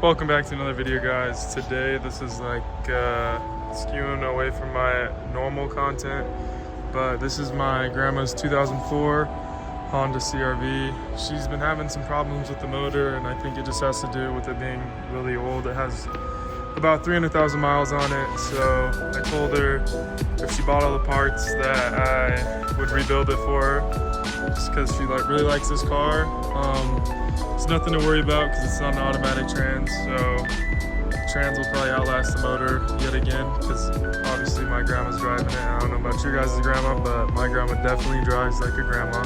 Welcome back to another video, guys. Today this is like skewing away from my normal content, but this is my grandma's 2004 Honda CR-V. She's been having some problems with the motor, and I think it just has to do with it being really old. It has about 300,000 miles on it, so I told her if she bought all the parts that I would rebuild it for her, just because she really likes this car. It's nothing to worry about because it's not an automatic trans, so trans will probably outlast the motor yet again, because obviously my grandma's driving it. I don't know about your guys' grandma, but my grandma definitely drives like a grandma.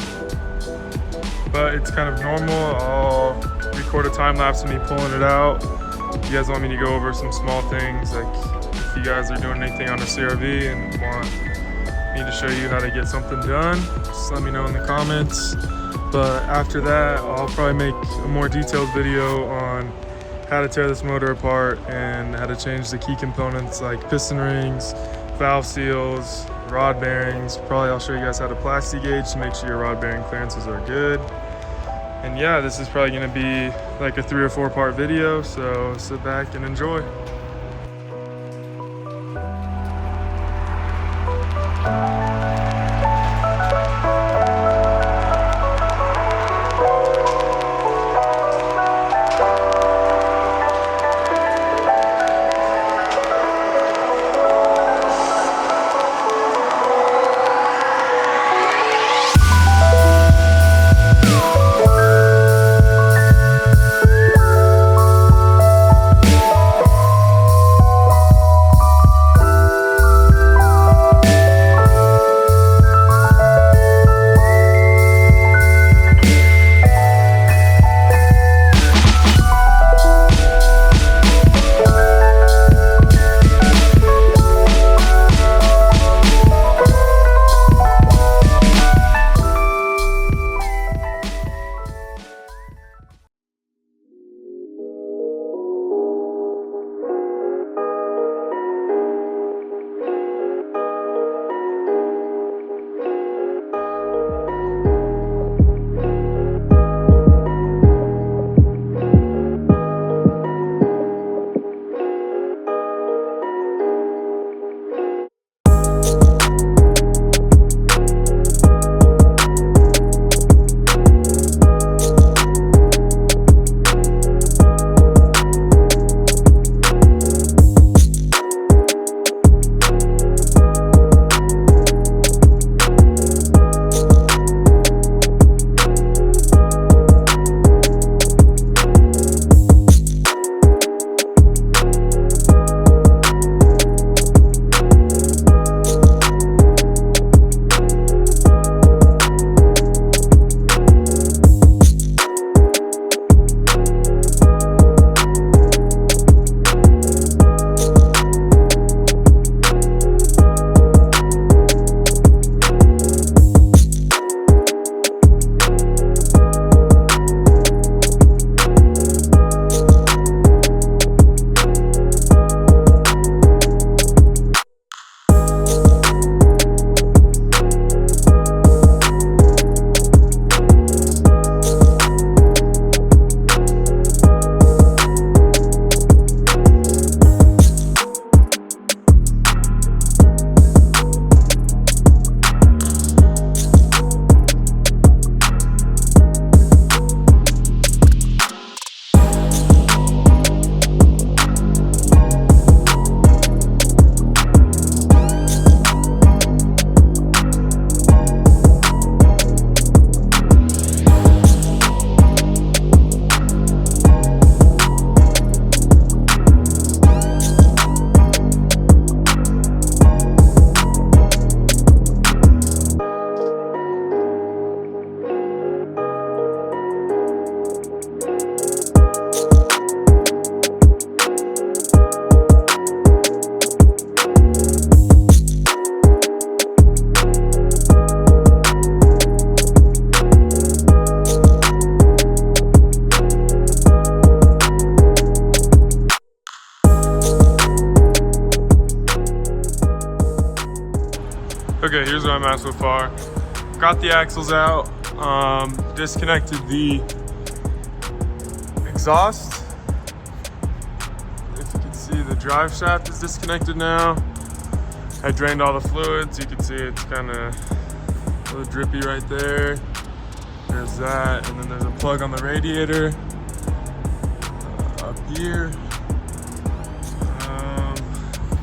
But it's kind of normal. I'll record a time lapse of me pulling it out. If you guys want me to go over some small things, like if you guys are doing anything on a CR-V and want me to show you how to get something done, just let me know in the comments. But after that, I'll probably make a more detailed video on how to tear this motor apart and how to change the key components like piston rings, valve seals, rod bearings. Probably I'll show you guys how to plastic gauge to make sure your rod bearing clearances are good. And yeah, this is probably gonna be like a 3 or 4 part video, so sit back and enjoy. Okay, here's what I'm at so far. Got the axles out, disconnected the exhaust, drive shaft is disconnected now. I drained all the fluids. You can see it's kind of a little drippy right there. There's that, and then there's a plug on the radiator up here.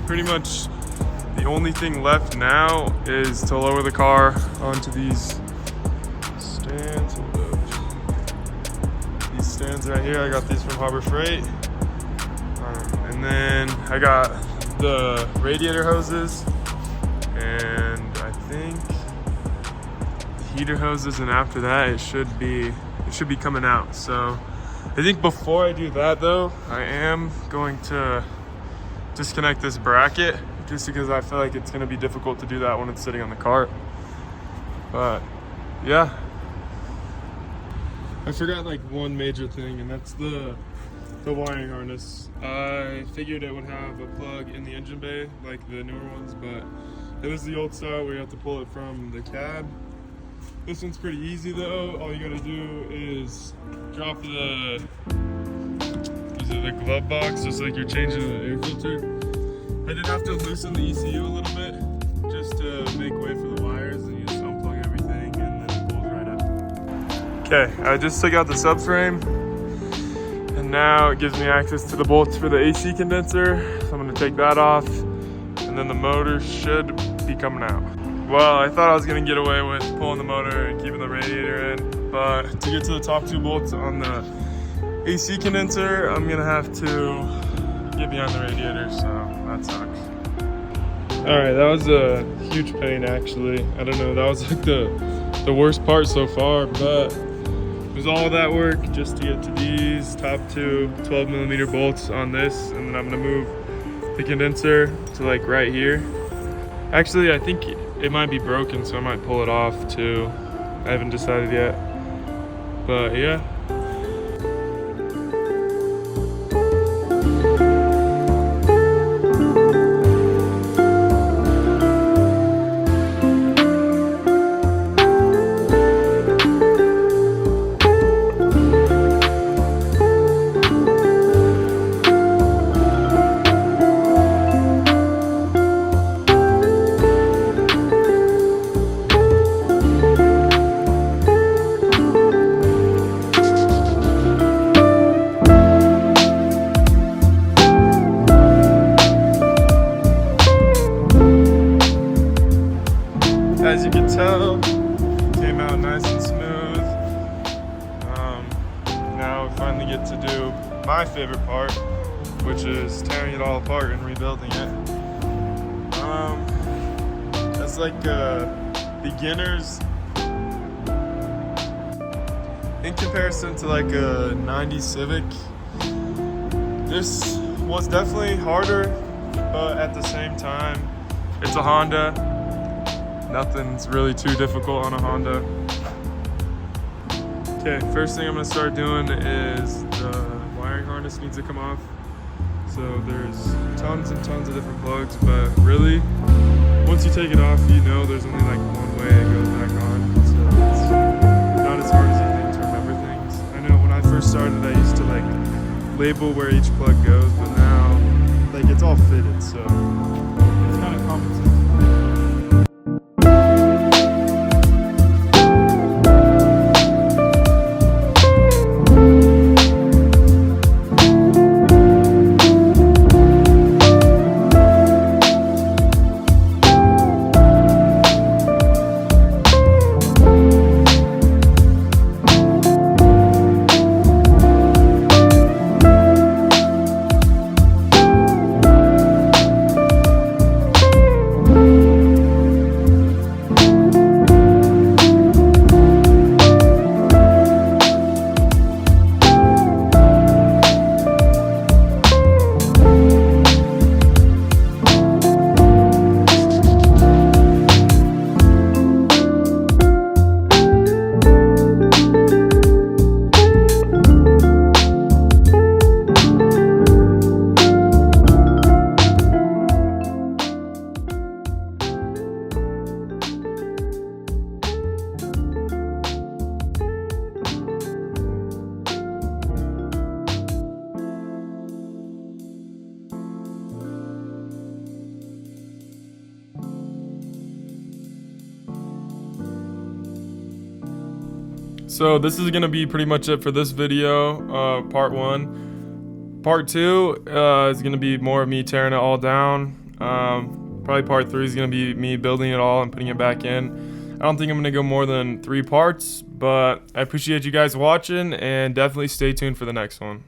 Pretty much the only thing left now is to lower the car onto these stands. These stands right here, I got these from Harbor Freight. And then I got the radiator hoses, and I think the heater hoses, and after that it should be coming out. So I think before I do that though, I am going to disconnect this bracket, just because I feel like it's going to be difficult to do that when it's sitting on the cart. But yeah, I forgot like one major thing, and that's the wiring harness. I figured it would have a plug in the engine bay like the newer ones, but it was the old style where you have to pull it from the cab. This one's pretty easy though. All you gotta do is drop the glove box, just like you're changing the air filter. I did have to loosen the ECU a little bit just to make way for the wires, and you just unplug everything and then it pulls right up. Okay, I just took out the subframe, and now it gives me access to the bolts for the AC condenser. So I'm gonna take that off, and then the motor should be coming out. Well, I thought I was gonna get away with pulling the motor and keeping the radiator in, but to get to the top two bolts on the AC condenser, I'm gonna have to get behind the radiator, so that sucks. Alright, that was a huge pain actually. I don't know, that was like the worst part so far, but it was all that work just to get to these top two 12mm bolts on this, and then I'm gonna move the condenser to like right here. Actually, I think it might be broken, so I might pull it off too. I haven't decided yet, but yeah. As you can tell, it came out nice and smooth. Now we finally get to do my favorite part, which is tearing it all apart and rebuilding it. As like beginners, in comparison to like a 90 Civic, this was definitely harder, but at the same time, it's a Honda. Nothing's really too difficult on a Honda. Okay, first thing I'm gonna start doing is the wiring harness needs to come off. So there's tons and tons of different plugs, but really, once you take it off, you know there's only like one way it goes back on. So it's not as hard as you think to remember things. I know when I first started, I used to like label where each plug goes, but now like it's all fitted, so it's kind of common sense. So this is gonna be pretty much it for this video, part 1. Part 2 is gonna be more of me tearing it all down. Probably part 3 is gonna be me building it all and putting it back in. I don't think I'm gonna go more than 3 parts, but I appreciate you guys watching, and definitely stay tuned for the next one.